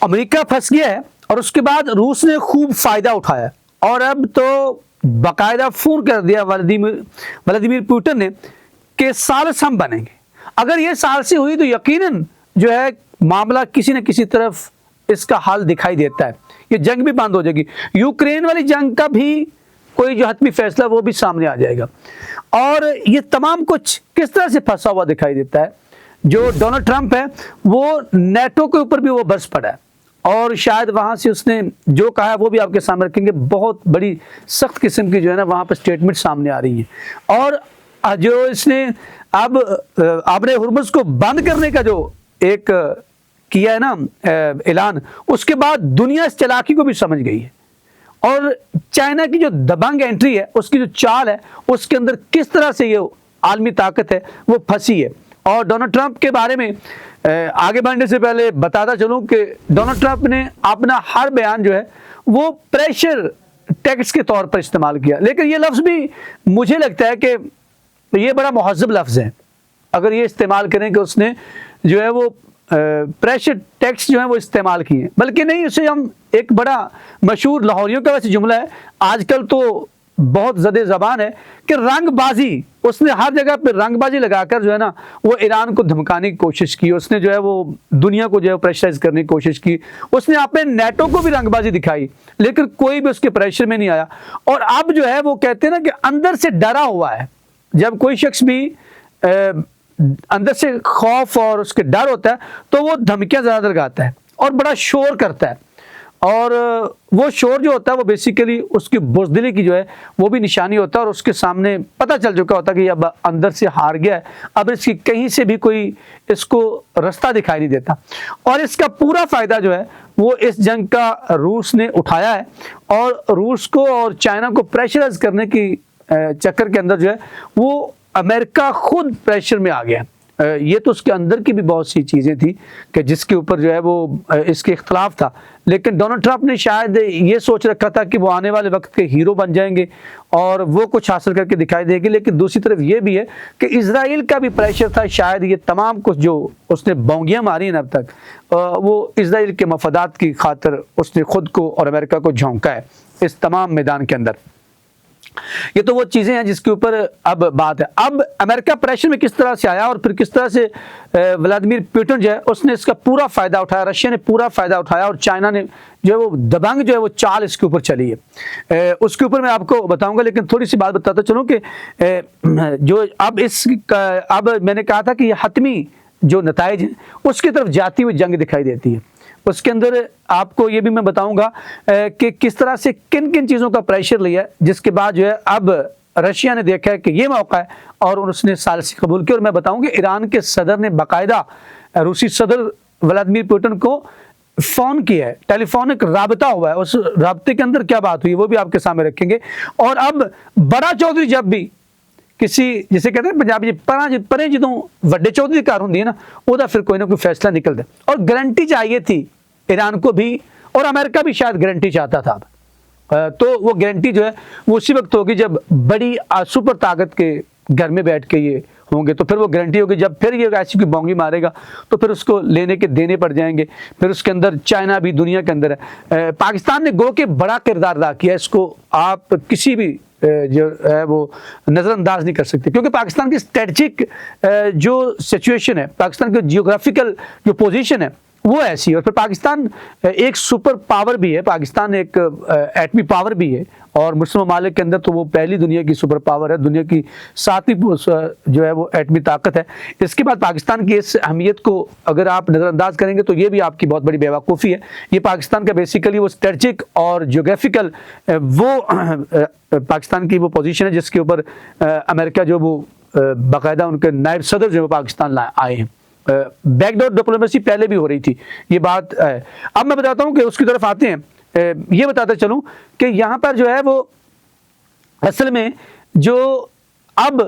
امریکہ پھنس گیا ہے اور اس کے بعد روس نے خوب فائدہ اٹھایا اور اب تو باقاعدہ فون کر دیا ولادیمیر پوٹن نے کہ ثالث ہم بنیں گے. اگر یہ ثالثی ہوئی تو یقیناً جو ہے معاملہ کسی نہ کسی طرف اس کا حل دکھائی دیتا ہے. یہ جنگ بھی بند ہو جائے گی. یوکرین والی جنگ کا بھی کوئی جو حتمی فیصلہ وہ بھی سامنے آ جائے گا. اور یہ تمام کچھ کس طرح سے پھنسا ہوا دکھائی دیتا ہے. جو ڈونلڈ ٹرمپ ہے وہ نیٹو کے اوپر بھی وہ برس پڑا ہے اور شاید وہاں سے اس نے جو کہا ہے وہ بھی آپ کے سامنے رکھیں گے. بہت بڑی سخت قسم کی جو ہے نا وہاں پہ اسٹیٹمنٹ سامنے آ رہی ہیں. اور جو اس نے اب آبر ہرمز کو بند کرنے کا جو ایک کیا ہے نا اعلان, اس کے بعد دنیا اس چالاکی کو بھی سمجھ گئی ہے اور چائنا کی جو دبنگ انٹری ہے, اس کی جو چال ہے, اس کے اندر کس طرح سے یہ عالمی طاقت ہے وہ پھنسی ہے. اور ڈونلڈ ٹرمپ کے بارے میں آگے بڑھنے سے پہلے بتاتا چلوں کہ ڈونلڈ ٹرمپ نے اپنا ہر بیان جو ہے وہ پریشر ٹیکس کے طور پر استعمال کیا, لیکن یہ لفظ بھی مجھے لگتا ہے کہ یہ بڑا مہذب لفظ ہے اگر یہ استعمال کریں کہ اس نے جو ہے وہ پریشر ٹیکس جو ہے وہ استعمال کیے, بلکہ نہیں, اسے ہم ایک بڑا مشہور لاہوریوں کا ویسے جملہ ہے آج کل تو بہت زدِ زبان ہے کہ رنگ بازی, اس نے ہر جگہ پہ رنگ بازی لگا کر جو ہے نا وہ ایران کو دھمکانے کی کوشش کی, اس نے جو ہے وہ دنیا کو جو ہے پریشرائز کرنے کی کوشش کی, اس نے اپنے نیٹو کو بھی رنگ بازی دکھائی لیکن کوئی بھی اس کے پریشر میں نہیں آیا. اور اب جو ہے وہ کہتے ہیں نا کہ اندر سے ڈرا ہوا ہے. جب کوئی شخص بھی اندر سے خوف اور اس کے ڈر ہوتا ہے تو وہ دھمکیاں زیادہ لگاتا ہے اور بڑا شور کرتا ہے, اور وہ شور جو ہوتا ہے وہ بیسیکلی اس کی بزدلی کی جو ہے وہ بھی نشانی ہوتا ہے, اور اس کے سامنے پتہ چل چکا ہوتا ہے کہ یہ اب اندر سے ہار گیا ہے, اب اس کی کہیں سے بھی کوئی اس کو رستہ دکھائی نہیں دیتا. اور اس کا پورا فائدہ جو ہے وہ اس جنگ کا روس نے اٹھایا ہے, اور روس کو اور چائنا کو پریشرائز کرنے کی چکر کے اندر جو ہے وہ امریکہ خود پریشر میں آ گیا. یہ تو اس کے اندر کی بھی بہت سی چیزیں تھیں کہ جس کے اوپر جو ہے وہ اس کے اختلاف تھا, لیکن ڈونلڈ ٹرمپ نے شاید یہ سوچ رکھا تھا کہ وہ آنے والے وقت کے ہیرو بن جائیں گے اور وہ کچھ حاصل کر کے دکھائی دیں گے. لیکن دوسری طرف یہ بھی ہے کہ اسرائیل کا بھی پریشر تھا, شاید یہ تمام کچھ جو اس نے بونگیاں ماری ہیں اب تک وہ اسرائیل کے مفادات کی خاطر اس نے خود کو اور امریکہ کو جھونکا ہے اس تمام میدان کے اندر. یہ تو وہ چیزیں ہیں جس کے اوپر اب بات ہے. اب امریکہ پریشر میں کس طرح سے آیا اور پھر کس طرح سے ولادیمیر پوٹن جو ہے اس نے اس کا پورا فائدہ اٹھایا, رشیا نے پورا فائدہ اٹھایا اور چائنا نے جو ہے وہ دبنگ جو ہے وہ چال اس کے اوپر چلی ہے. اس کے اوپر میں آپ کو بتاؤں گا, لیکن تھوڑی سی بات بتاتا چلوں کہ جو اب میں نے کہا تھا کہ یہ حتمی جو نتائج ہیں اس کی طرف جاتی ہوئی جنگ دکھائی دیتی ہے. اس کے اندر آپ کو یہ بھی میں بتاؤں گا کہ کس طرح سے کن کن چیزوں کا پریشر لیا, جس کے بعد جو ہے اب رشیا نے دیکھا ہے کہ یہ موقع ہے اور اس نے ثالثی قبول کی. اور میں بتاؤں کہ ایران کے صدر نے باقاعدہ روسی صدر ولادیمیر پوٹن کو فون کیا ہے, ٹیلی فونک رابطہ ہوا ہے, اس رابطے کے اندر کیا بات ہوئی وہ بھی آپ کے سامنے رکھیں گے. اور اب بڑا چودھری جب بھی کسی جسے کہتے ہیں پنجابی پرے جدوں وڈے چودھری کار ہوندی ہے نا وہ پھر کوئی نہ کوئی فیصلہ نکلتا ہے. اور گارنٹی چاہیے تھی ایران کو بھی, اور امریکہ بھی شاید گارنٹی چاہتا تھا. تو وہ گارنٹی جو ہے وہ اسی وقت ہوگی جب بڑی سپر طاقت کے گھر میں بیٹھ کے یہ ہوں گے, تو پھر وہ گارنٹی ہوگی. جب پھر یہ ایسی کوئی بونگی مارے گا تو پھر اس کو لینے کے دینے پڑ جائیں گے. پھر اس کے اندر چائنا بھی دنیا کے اندر ہے. پاکستان نے گو کہ بڑا کردار ادا کیا, اس کو آپ کسی بھی جو ہے وہ نظر انداز نہیں کر سکتے, کیونکہ پاکستان کی اسٹریٹجک جو سچویشن ہے, پاکستان کی جیوگرافیکل جو پوزیشن ہے وہ ایسی ہے. اور پھر پاکستان ایک سپر پاور بھی ہے, پاکستان ایک ایٹمی پاور بھی ہے, اور مسلم ممالک کے اندر تو وہ پہلی دنیا کی سپر پاور ہے, دنیا کی 7ویں جو ہے وہ ایٹمی طاقت ہے. اس کے بعد پاکستان کی اس اہمیت کو اگر آپ نظر انداز کریں گے تو یہ بھی آپ کی بہت بڑی بیوقوفی ہے. یہ پاکستان کا بیسیکلی وہ اسٹریٹجک اور جیوگرافیکل وہ پاکستان کی وہ پوزیشن ہے جس کے اوپر امریکہ جو وہ باقاعدہ ان کے نائب صدر جو ہے پاکستان آئے ہیں. بیک ڈور ڈپلومیسی پہلے بھی ہو رہی تھی, یہ بات ہے. اب میں بتاتا ہوں کہ اس کی طرف آتے ہیں. یہ بتاتا چلوں کہ یہاں پر جو ہے وہ اصل میں جو اب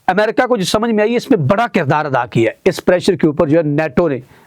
امریکہ کو جو سمجھ میں آئی اس میں بڑا کردار ادا کیا ہے اس پریشر کے اوپر جو ہے نیٹو نے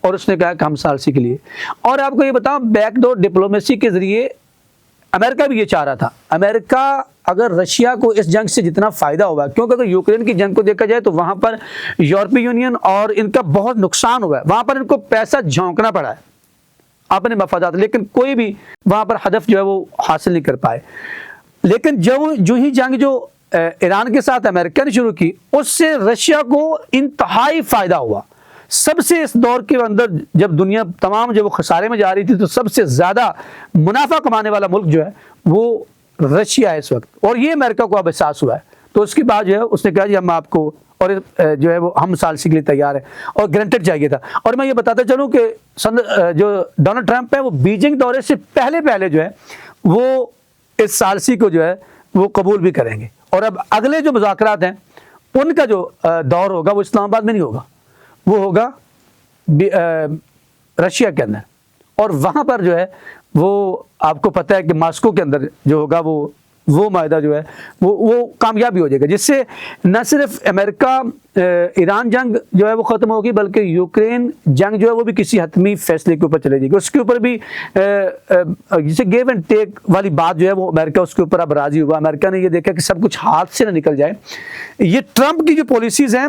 اور اس نے کہا کہ ہم ثالثی کے لیے. اور آپ کو یہ بتاؤں بیک ڈور ڈپلومیسی کے ذریعے امریکہ بھی یہ چاہ رہا تھا. امریکہ اگر رشیا کو اس جنگ سے جتنا فائدہ ہوا, کیونکہ اگر یوکرین کی جنگ کو دیکھا جائے تو وہاں پر یورپی یونین اور ان کا بہت نقصان ہوا ہے, وہاں پر ان کو پیسہ جھونکنا پڑا ہے اپنے مفادات, لیکن کوئی بھی وہاں پر ہدف جو ہے وہ حاصل نہیں کر پائے. لیکن جو ہی جنگ جو ایران کے ساتھ امریکہ نے شروع کی, اس سے رشیا کو انتہائی فائدہ ہوا. سب سے اس دور کے اندر جب دنیا تمام جب وہ خسارے میں جا رہی تھی تو سب سے زیادہ منافع کمانے والا ملک جو ہے وہ رشیا ہے اس وقت, اور یہ امریکہ کو اب احساس ہوا ہے. تو اس کے بعد جو ہے اس نے کہا جی ہم آپ کو اور جو ہے وہ ہم ثالثی کے لیے تیار ہے, اور گرانٹڈ چاہیے تھا. اور میں یہ بتاتا چلوں کہ جو ڈونلڈ ٹرمپ ہے وہ بیجنگ دورے سے پہلے جو ہے وہ اس ثالثی کو جو ہے وہ قبول بھی کریں گے. اور اب اگلے جو مذاکرات ہیں ان کا جو دور ہوگا وہ اسلام آباد میں نہیں ہوگا, وہ ہوگا رشیا کے اندر. اور وہاں پر جو ہے وہ آپ کو پتہ ہے کہ ماسکو کے اندر جو ہوگا وہ معاہدہ جو ہے وہ کامیابی ہو جائے گا, جس سے نہ صرف امریکہ ایران جنگ جو ہے وہ ختم ہوگی بلکہ یوکرین جنگ جو ہے وہ بھی کسی حتمی فیصلے کے اوپر چلے جائے گی. اس کے اوپر بھی جسے گیو اینڈ ٹیک والی بات جو ہے وہ امریکہ اس کے اوپر اب راضی ہوا. امریکہ نے یہ دیکھا کہ سب کچھ ہاتھ سے نہ نکل جائے. یہ ٹرمپ کی جو پالیسیز ہیں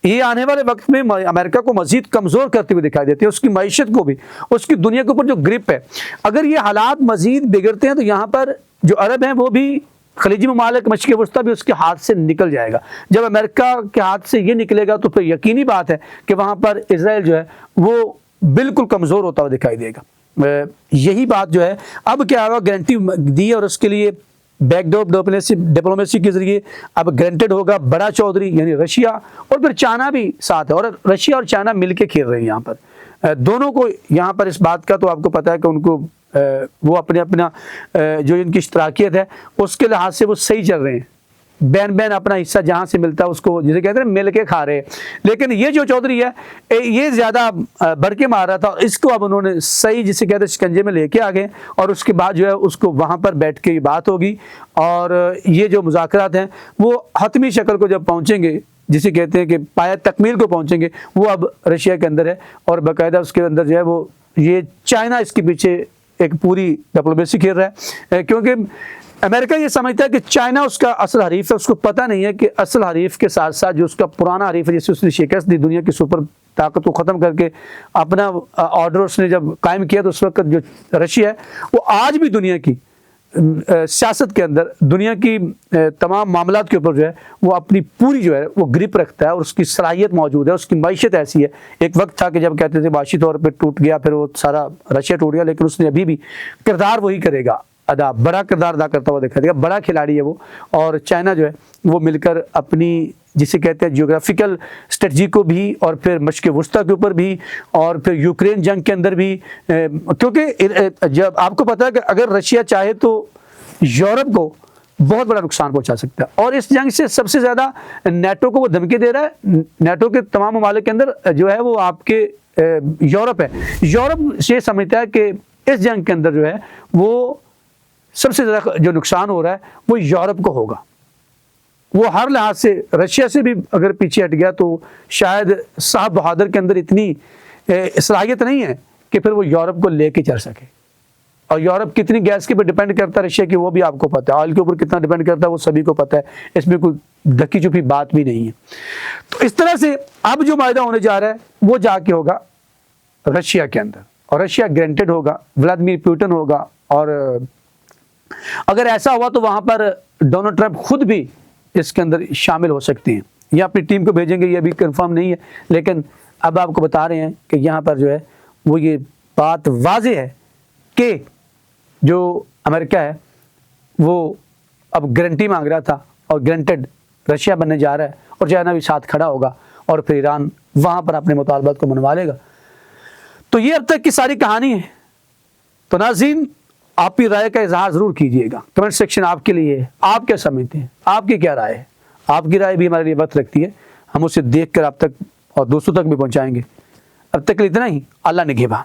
یہ آنے والے وقت میں امریکہ کو مزید کمزور کرتے ہوئے دکھائی دیتے ہیں, اس کی معیشت کو بھی, اس کی دنیا کے اوپر جو گرپ ہے. اگر یہ حالات مزید بگڑتے ہیں تو یہاں پر جو عرب ہیں وہ بھی, خلیجی ممالک, مشرق وسطیٰ بھی اس کے ہاتھ سے نکل جائے گا. جب امریکہ کے ہاتھ سے یہ نکلے گا تو پھر یقینی بات ہے کہ وہاں پر اسرائیل جو ہے وہ بالکل کمزور ہوتا ہوا دکھائی دے گا. یہی بات جو ہے اب کیا ہوگا, گارنٹی دی, اور اس کے لیے بیک ڈور ڈپلومیسی کے ذریعے اب گرانٹڈ ہوگا بڑا چودھری یعنی رشیا, اور پھر چائنا بھی ساتھ ہے. اور رشیا اور چائنا مل کے کھیل رہے ہیں یہاں پر, دونوں کو یہاں پر اس بات کا تو آپ کو پتہ ہے کہ ان کو وہ اپنا جو ان کی اشتراکیت ہے اس کے لحاظ سے وہ صحیح چل رہے ہیں. بین اپنا حصہ جہاں سے ملتا ہے اس کو جسے کہتے ہیں مل کے کھا رہے ہیں. لیکن یہ جو چودھری ہے یہ زیادہ بڑھ کے مار رہا تھا, اس کو اب انہوں نے صحیح جسے کہتے ہیں شکنجے میں لے کے آ گئے, اور اس کے بعد جو ہے اس کو وہاں پر بیٹھ کے بات ہوگی. اور یہ جو مذاکرات ہیں وہ حتمی شکل کو جب پہنچیں گے, جسے کہتے ہیں کہ پایہ تکمیل کو پہنچیں گے, وہ اب رشیا کے اندر ہے. اور باقاعدہ اس کے اندر جو ہے وہ یہ چائنا اس کے پیچھے ایک پوری ڈپلومیسی کھیل رہا ہے, کیونکہ امریکہ یہ سمجھتا ہے کہ چائنا اس کا اصل حریف ہے. اس کو پتہ نہیں ہے کہ اصل حریف کے ساتھ ساتھ جو اس کا پرانا حریف ہے, جسے اس نے شکست دی, دنیا کی سپر طاقت کو ختم کر کے اپنا آرڈر اس نے جب قائم کیا, تو اس وقت جو رشیا ہے وہ آج بھی دنیا کی سیاست کے اندر, دنیا کی تمام معاملات کے اوپر جو ہے وہ اپنی پوری جو ہے وہ گرپ رکھتا ہے, اور اس کی صلاحیت موجود ہے, اس کی معیشت ایسی ہے. ایک وقت تھا کہ جب کہتے تھے معاشی طور پہ ٹوٹ گیا, پھر وہ سارا رشیا ٹوٹ گیا, لیکن اس نے ابھی بھی کردار وہی کرے گا ادا, بڑا کردار ادا کرتا ہوا دکھا دے گا, بڑا کھلاڑی ہے وہ. اور چائنا جو ہے وہ مل کر اپنی جسے کہتے ہیں جیوگرافیکل اسٹریٹجی کو بھی, اور پھر مشرق وسطیٰ کے اوپر بھی, اور پھر یوکرین جنگ کے اندر بھی, کیونکہ جب آپ کو پتا ہے کہ اگر رشیا چاہے تو یورپ کو بہت بڑا نقصان پہنچا سکتا ہے. اور اس جنگ سے سب سے زیادہ نیٹو کو وہ دھمکی دے رہا ہے. نیٹو کے تمام ممالک کے اندر جو ہے وہ آپ کے یورپ ہے. یورپ یہ سمجھتا ہے کہ اس جنگ کے اندر جو ہے وہ سب سے زیادہ جو نقصان ہو رہا ہے وہ یورپ کو ہوگا. وہ ہر لحاظ سے رشیا سے بھی اگر پیچھے ہٹ گیا تو شاید صاحب بہادر کے اندر اتنی صلاحیت نہیں ہے کہ پھر وہ یورپ کو لے کے چل سکے. اور یورپ کتنی گیس کے اوپر ڈیپینڈ کرتا ہے رشیا کی, وہ بھی آپ کو پتہ ہے. آئل کے اوپر کتنا ڈیپینڈ کرتا ہے وہ سبھی کو پتہ ہے, اس میں کوئی ڈھکی چھپی بات بھی نہیں ہے. تو اس طرح سے اب جو معاہدہ ہونے جا رہا ہے وہ جا کے ہوگا رشیا کے اندر, اور رشیا گرانٹڈ ہوگا, ولادیمیر پوٹن ہوگا. اور اگر ایسا ہوا تو وہاں پر ڈونلڈ ٹرمپ خود بھی اس کے اندر شامل ہو سکتے ہیں, یا اپنی ٹیم کو بھیجیں گے, یہ ابھی کنفرم نہیں ہے. لیکن اب آپ کو بتا رہے ہیں کہ یہاں پر جو ہے وہ یہ بات واضح ہے کہ جو امریکہ ہے وہ اب گارنٹی مانگ رہا تھا, اور گرانٹڈ رشیا بننے جا رہا ہے, اور چائنا بھی ساتھ کھڑا ہوگا, اور پھر ایران وہاں پر اپنے مطالبات کو منوا لے گا. تو یہ اب تک کی ساری کہانی ہے. تو ناظرین آپ کی رائے کا اظہار ضرور کیجئے گا, کمنٹ سیکشن آپ کے لیے ہے. آپ کیا سمجھتے ہیں, آپ کی کیا رائے ہے؟ آپ کی رائے بھی ہمارے لیے وقت رکھتی ہے, ہم اسے دیکھ کر آپ تک اور دوستوں تک بھی پہنچائیں گے. اب تک اتنا ہی. اللہ نگہباں.